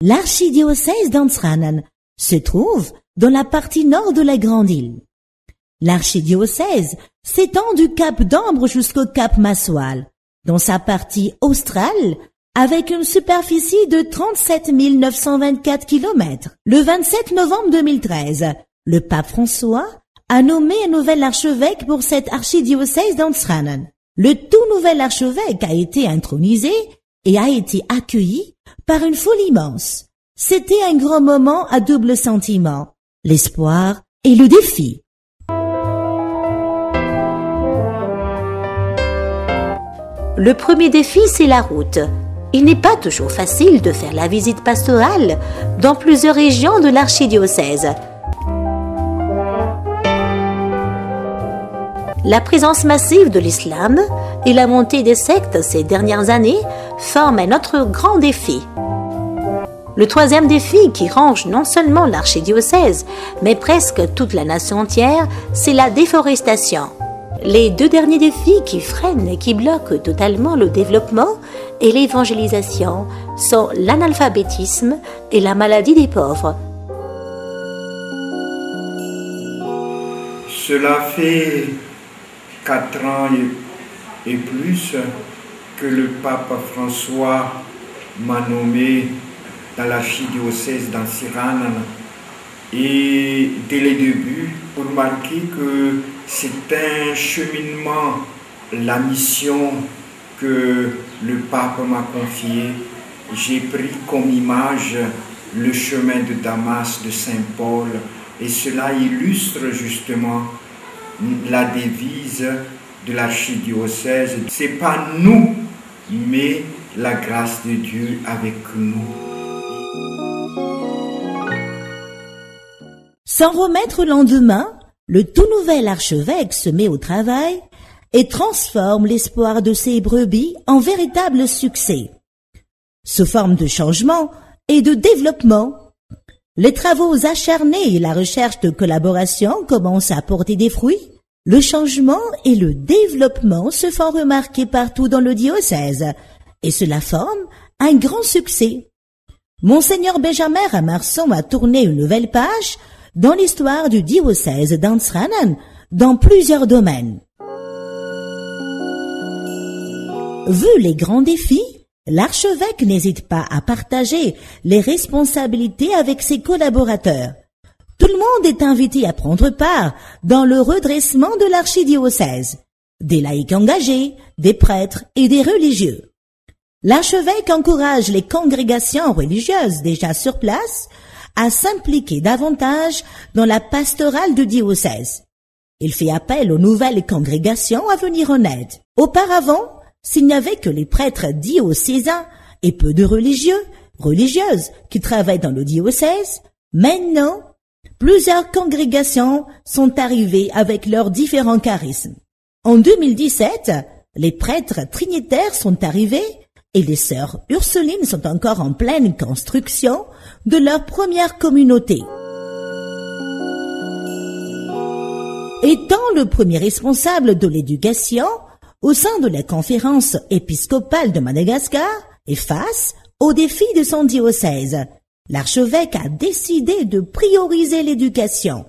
L'archidiocèse d'Ansranan se trouve dans la partie nord de la Grande Île. L'archidiocèse s'étend du cap d'Ambre jusqu'au cap Massoal, dans sa partie australe, avec une superficie de 37 924 km. Le 27 novembre 2013, le pape François a nommé un nouvel archevêque pour cet archidiocèse d'Ansranan. Le tout nouvel archevêque a été intronisé et a été accueilli par une foule immense. C'était un grand moment à double sentiment, l'espoir et le défi. Le premier défi, c'est la route. Il n'est pas toujours facile de faire la visite pastorale dans plusieurs régions de l'archidiocèse. La présence massive de l'islam et la montée des sectes ces dernières années forment un autre grand défi. Le troisième défi qui ronge non seulement l'archidiocèse, mais presque toute la nation entière, c'est la déforestation. Les deux derniers défis qui freinent et qui bloquent totalement le développement et l'évangélisation sont l'analphabétisme et la maladie des pauvres. Cela fait 4 ans et plus que le pape François m'a nommé dans l'archidiocèse d'Ansranan. Et dès le début, pour remarquer que c'est un cheminement, la mission que le pape m'a confiée, j'ai pris comme image le chemin de Damas de Saint Paul, et cela illustre justement la devise de l'archidiocèse. C'est pas nous, mais la grâce de Dieu avec nous. Sans remettre au lendemain, le tout nouvel archevêque se met au travail et transforme l'espoir de ses brebis en véritable succès. Sous forme de changement et de développement, les travaux acharnés et la recherche de collaboration commencent à porter des fruits. Le changement et le développement se font remarquer partout dans le diocèse et cela forme un grand succès. Monseigneur Benjamin Ramarson a tourné une nouvelle page dans l'histoire du diocèse d'Ansranan dans plusieurs domaines. Vu les grands défis, l'archevêque n'hésite pas à partager les responsabilités avec ses collaborateurs. Tout le monde est invité à prendre part dans le redressement de l'archidiocèse, des laïcs engagés, des prêtres et des religieux. L'archevêque encourage les congrégations religieuses déjà sur place à s'impliquer davantage dans la pastorale du diocèse. Il fait appel aux nouvelles congrégations à venir en aide. Auparavant, s'il n'y avait que les prêtres diocésains et peu de religieuses qui travaillent dans le diocèse, maintenant, plusieurs congrégations sont arrivées avec leurs différents charismes. En 2017, les prêtres trinitaires sont arrivés et les sœurs Ursulines sont encore en pleine construction de leur première communauté. Étant le premier responsable de l'éducation au sein de la conférence épiscopale de Madagascar et face aux défis de son diocèse, l'archevêque a décidé de prioriser l'éducation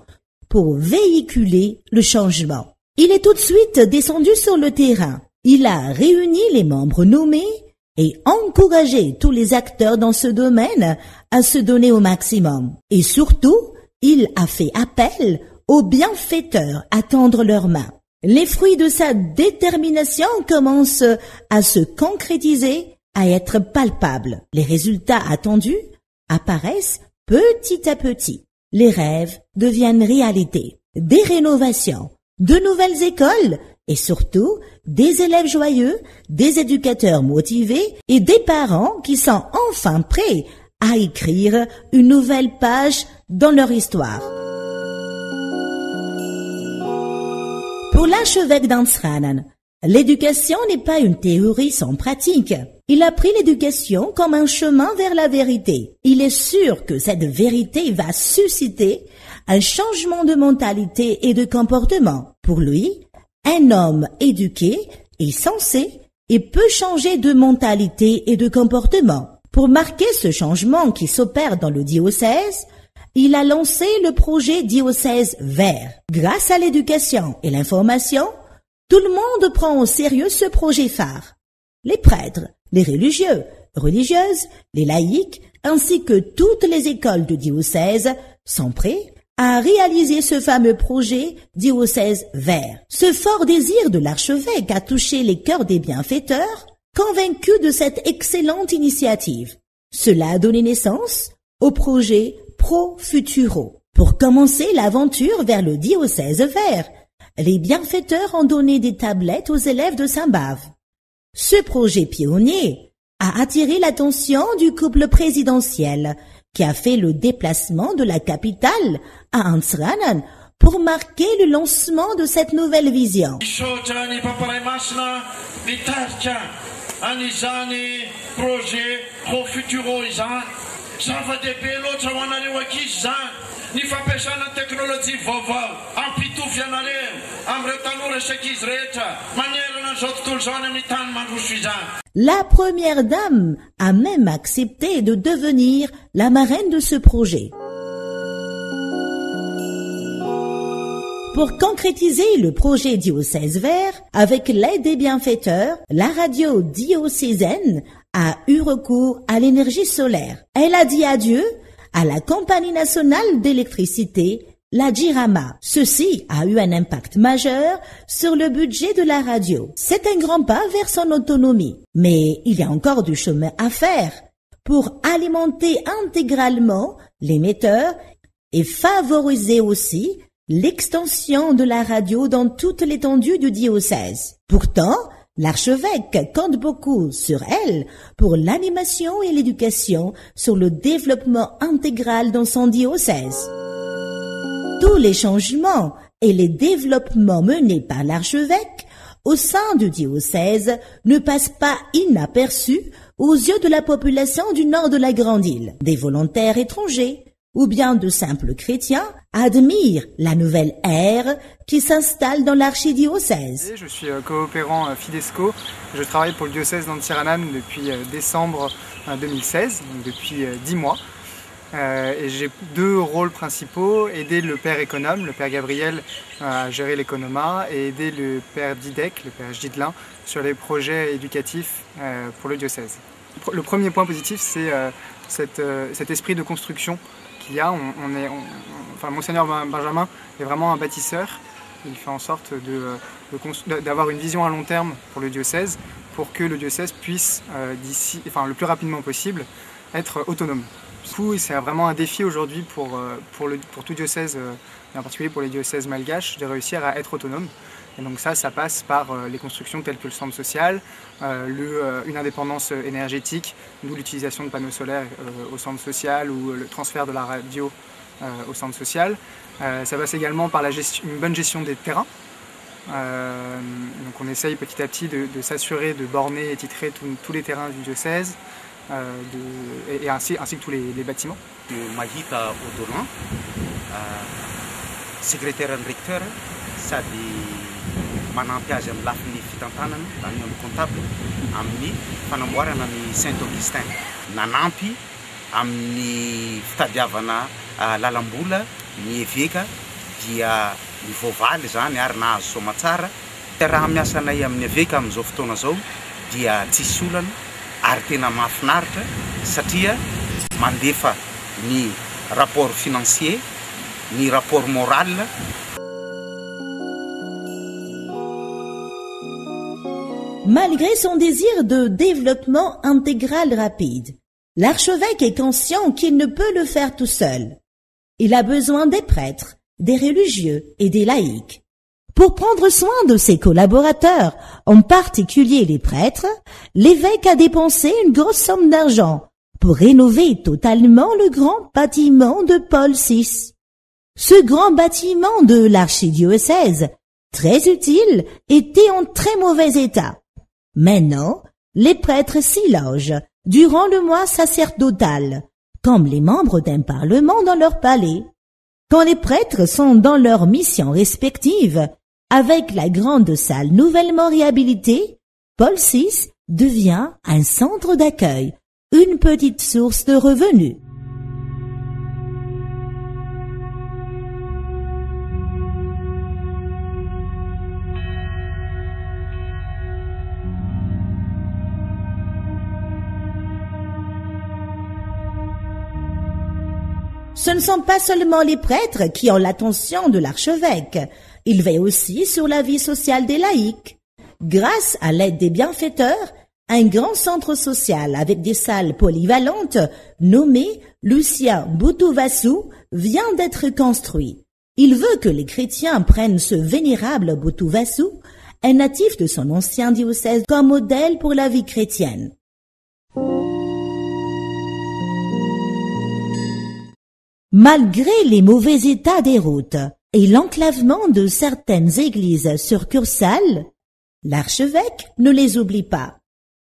pour véhiculer le changement. Il est tout de suite descendu sur le terrain. Il a réuni les membres nommés et encouragé tous les acteurs dans ce domaine à se donner au maximum. Et surtout, il a fait appel aux bienfaiteurs à tendre leurs mains. Les fruits de sa détermination commencent à se concrétiser, à être palpables. Les résultats attendus apparaissent petit à petit. Les rêves deviennent réalité. Des rénovations, de nouvelles écoles et surtout des élèves joyeux, des éducateurs motivés et des parents qui sont enfin prêts à écrire une nouvelle page dans leur histoire. Pour l'archevêque d'Ansranan, l'éducation n'est pas une théorie sans pratique. Il a pris l'éducation comme un chemin vers la vérité. Il est sûr que cette vérité va susciter un changement de mentalité et de comportement. Pour lui, un homme éduqué est sensé et peut changer de mentalité et de comportement. Pour marquer ce changement qui s'opère dans le diocèse, il a lancé le projet Diocèse Vert. Grâce à l'éducation et l'information, tout le monde prend au sérieux ce projet phare. Les prêtres, les religieux, religieuses, les laïcs, ainsi que toutes les écoles du diocèse sont prêts à réaliser ce fameux projet Diocèse Vert. Ce fort désir de l'archevêque a touché les cœurs des bienfaiteurs, convaincus de cette excellente initiative. Cela a donné naissance au projet Pro Futuro. Pour commencer l'aventure vers le diocèse vert, les bienfaiteurs ont donné des tablettes aux élèves de Saint-Bave. Ce projet pionnier a attiré l'attention du couple présidentiel qui a fait le déplacement de la capitale à Ansranan pour marquer le lancement de cette nouvelle vision. La première dame a même accepté de devenir la marraine de ce projet. Pour concrétiser le projet Diocèse Vert, avec l'aide des bienfaiteurs, la radio diocésaine a eu recours à l'énergie solaire. Elle a dit adieu à la Compagnie nationale d'électricité, la GIRAMA. Ceci a eu un impact majeur sur le budget de la radio. C'est un grand pas vers son autonomie, mais il y a encore du chemin à faire pour alimenter intégralement l'émetteur et favoriser aussi l'extension de la radio dans toute l'étendue du diocèse. Pourtant, l'archevêque compte beaucoup sur elle pour l'animation et l'éducation sur le développement intégral dans son diocèse. Tous les changements et les développements menés par l'archevêque au sein du diocèse ne passent pas inaperçus aux yeux de la population du nord de la Grande Île. Des volontaires étrangers ou bien de simples chrétiens admirent la nouvelle ère qui s'installe dans l'archidiocèse. Je suis coopérant Fidesco. Je travaille pour le diocèse d'Antiranan depuis décembre 2016, donc depuis 10 mois. Et j'ai deux rôles principaux, aider le père économe, le père Gabriel, à gérer l'économat, et aider le père Didek, le père Gidlin, sur les projets éducatifs pour le diocèse. Le premier point positif, c'est cet esprit de construction qu'il y a. Monseigneur Benjamin est vraiment un bâtisseur. Il fait en sorte d'avoir une vision à long terme pour le diocèse, pour que le diocèse puisse, le plus rapidement possible, être autonome. Du coup, c'est vraiment un défi aujourd'hui pour tout diocèse, et en particulier pour les diocèses malgaches, de réussir à être autonome. Et donc ça passe par les constructions telles que le centre social, une indépendance énergétique, d'où l'utilisation de panneaux solaires au centre social ou le transfert de la radio au centre social. Ça passe également par une bonne gestion des terrains. Donc on essaye petit à petit de s'assurer de borner et titrer tous les terrains du diocèse, ainsi que tous les bâtiments. Mahita Odolan, secrétaire recteur, sady manampy azy amin'ny lafin'ny fitantanana any amin'ny comptable amin'ny fanamboarana ny Saint-Augustin. Nanampy amin'ny fitadiavana lalambola ny eveka dia ny voavaly zany ary nahazo soamatsara. Raha miasanay amin'ny eveka amin'izao fotoana zao dia tsisy olana ary tena mahafinaritra satria mandefa ny rapport financier, ny rapport moral. Malgré son désir de développement intégral rapide, l'archevêque est conscient qu'il ne peut le faire tout seul. Il a besoin des prêtres, des religieux et des laïcs. Pour prendre soin de ses collaborateurs, en particulier les prêtres, l'évêque a dépensé une grosse somme d'argent pour rénover totalement le grand bâtiment de Paul VI. Ce grand bâtiment de l'archidiocèse, très utile, était en très mauvais état. Maintenant, les prêtres s'y logent durant le mois sacerdotal, comme les membres d'un parlement dans leur palais. Quand les prêtres sont dans leurs missions respectives, avec la grande salle nouvellement réhabilitée, Paul VI devient un centre d'accueil une petite source de revenus. Ce ne sont pas seulement les prêtres qui ont l'attention de l'archevêque, il veille aussi sur la vie sociale des laïcs. Grâce à l'aide des bienfaiteurs, un grand centre social avec des salles polyvalentes nommé Lucien Boutou-Vassou vient d'être construit. Il veut que les chrétiens prennent ce vénérable Boutou-Vassou, un natif de son ancien diocèse, comme modèle pour la vie chrétienne. Malgré les mauvais états des routes et l'enclavement de certaines églises succursales, l'archevêque ne les oublie pas.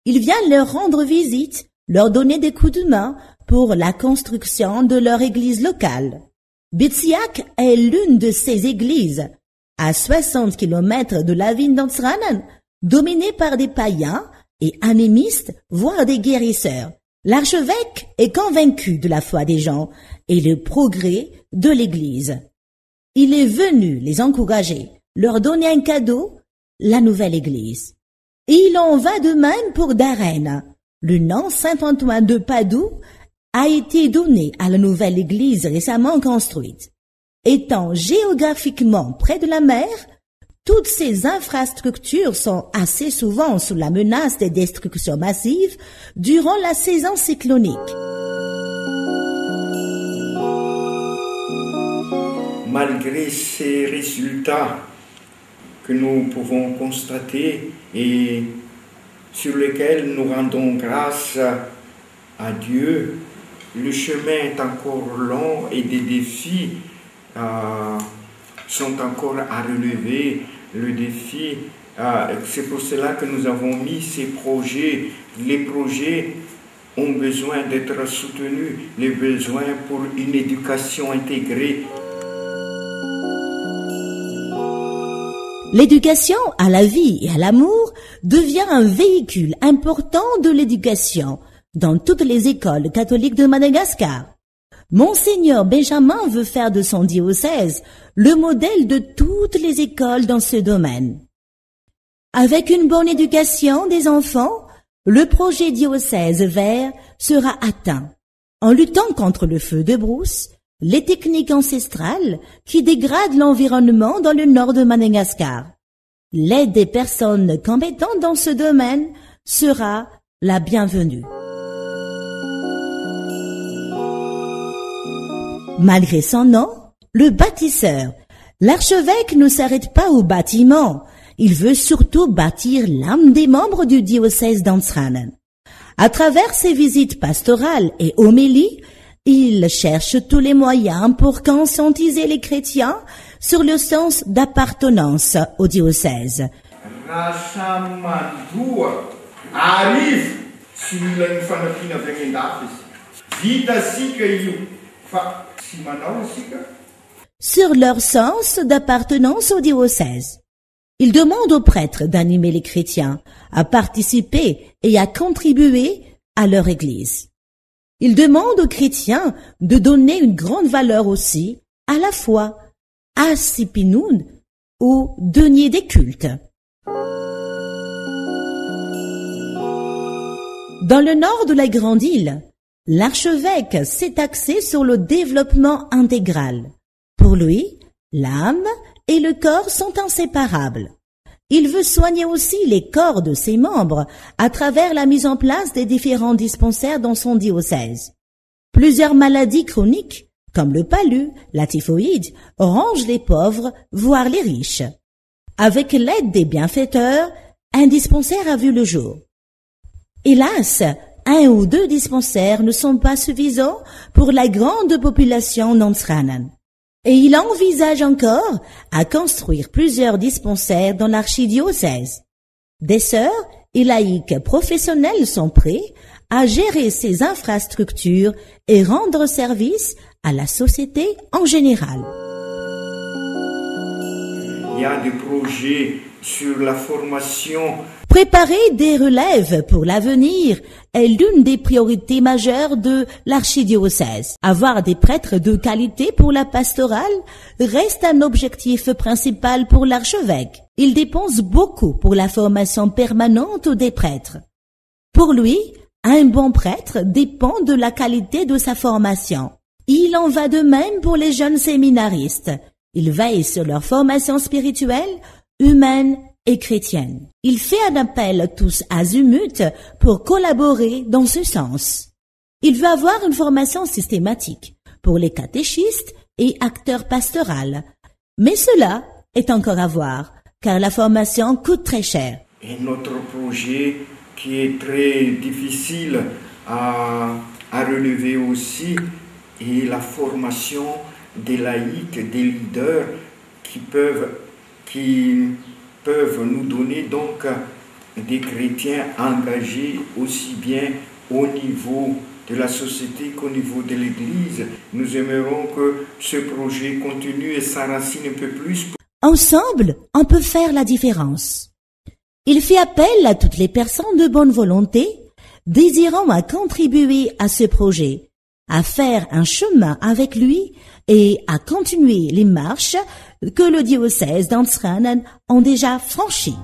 Il vient leur rendre visite, leur donner des coups de main pour la construction de leur église locale. Bitsiak est l'une de ces églises, à 60 km de la ville d'Antsiranan, dominée par des païens et animistes, voire des guérisseurs. L'archevêque est convaincu de la foi des gens et le progrès de l'Église. Il est venu les encourager, leur donner un cadeau, la nouvelle Église. Et il en va de même pour Darène. Le nom Saint-Antoine de Padoue a été donné à la nouvelle Église récemment construite. Étant géographiquement près de la mer, toutes ces infrastructures sont assez souvent sous la menace des destructions massives durant la saison cyclonique. Malgré ces résultats que nous pouvons constater et sur lesquels nous rendons grâce à Dieu, le chemin est encore long et des défis sont encore à relever. Le défi, c'est pour cela que nous avons mis ces projets. Les projets ont besoin d'être soutenus, les besoins pour une éducation intégrée. L'éducation à la vie et à l'amour devient un véhicule important de l'éducation dans toutes les écoles catholiques de Madagascar. Monseigneur Benjamin veut faire de son diocèse le modèle de toutes les écoles dans ce domaine. Avec une bonne éducation des enfants, le projet diocèse vert sera atteint. En luttant contre le feu de brousse, les techniques ancestrales qui dégradent l'environnement dans le nord de Madagascar. L'aide des personnes compétentes dans ce domaine sera la bienvenue. Malgré son nom, le bâtisseur, l'archevêque ne s'arrête pas au bâtiment. Il veut surtout bâtir l'âme des membres du diocèse d'Antsiranan. À travers ses visites pastorales et homélies, il cherche tous les moyens pour conscientiser les chrétiens sur le sens d'appartenance au diocèse. Sur leur sens d'appartenance au diocèse. Il demande aux prêtres d'animer les chrétiens à participer et à contribuer à leur église. Il demande aux chrétiens de donner une grande valeur aussi à la foi, à Sipinoun, au denier des cultes. Dans le nord de la Grande Île, l'archevêque s'est axé sur le développement intégral. Pour lui, l'âme et le corps sont inséparables. Il veut soigner aussi les corps de ses membres à travers la mise en place des différents dispensaires dans son diocèse. Plusieurs maladies chroniques, comme le palu, la typhoïde, rongent les pauvres, voire les riches. Avec l'aide des bienfaiteurs, un dispensaire a vu le jour. Hélas, 1 ou 2 dispensaires ne sont pas suffisants pour la grande population d'Antsiranan. Et il envisage encore à construire plusieurs dispensaires dans l'archidiocèse. Des sœurs et laïcs professionnels sont prêts à gérer ces infrastructures et rendre service à la société en général. Il y a des projets sur la formation. Préparer des relèves pour l'avenir est l'une des priorités majeures de l'archidiocèse. Avoir des prêtres de qualité pour la pastorale reste un objectif principal pour l'archevêque. Il dépense beaucoup pour la formation permanente des prêtres. Pour lui, un bon prêtre dépend de la qualité de sa formation. Il en va de même pour les jeunes séminaristes. Il veille sur leur formation spirituelle, humaine et chrétienne. Il fait un appel tous azimuts pour collaborer dans ce sens. Il veut avoir une formation systématique pour les catéchistes et acteurs pastoraux. Mais cela est encore à voir, car la formation coûte très cher. Et notre projet qui est très difficile à relever aussi est la formation des laïcs, des leaders qui peuvent nous donner donc des chrétiens engagés aussi bien au niveau de la société qu'au niveau de l'Église. Nous aimerons que ce projet continue et s'enracine un peu plus. Ensemble, on peut faire la différence. Il fait appel à toutes les personnes de bonne volonté, désirant à contribuer à ce projet, à faire un chemin avec lui et à continuer les marches que le diocèse d'Antsiranen ont déjà franchies.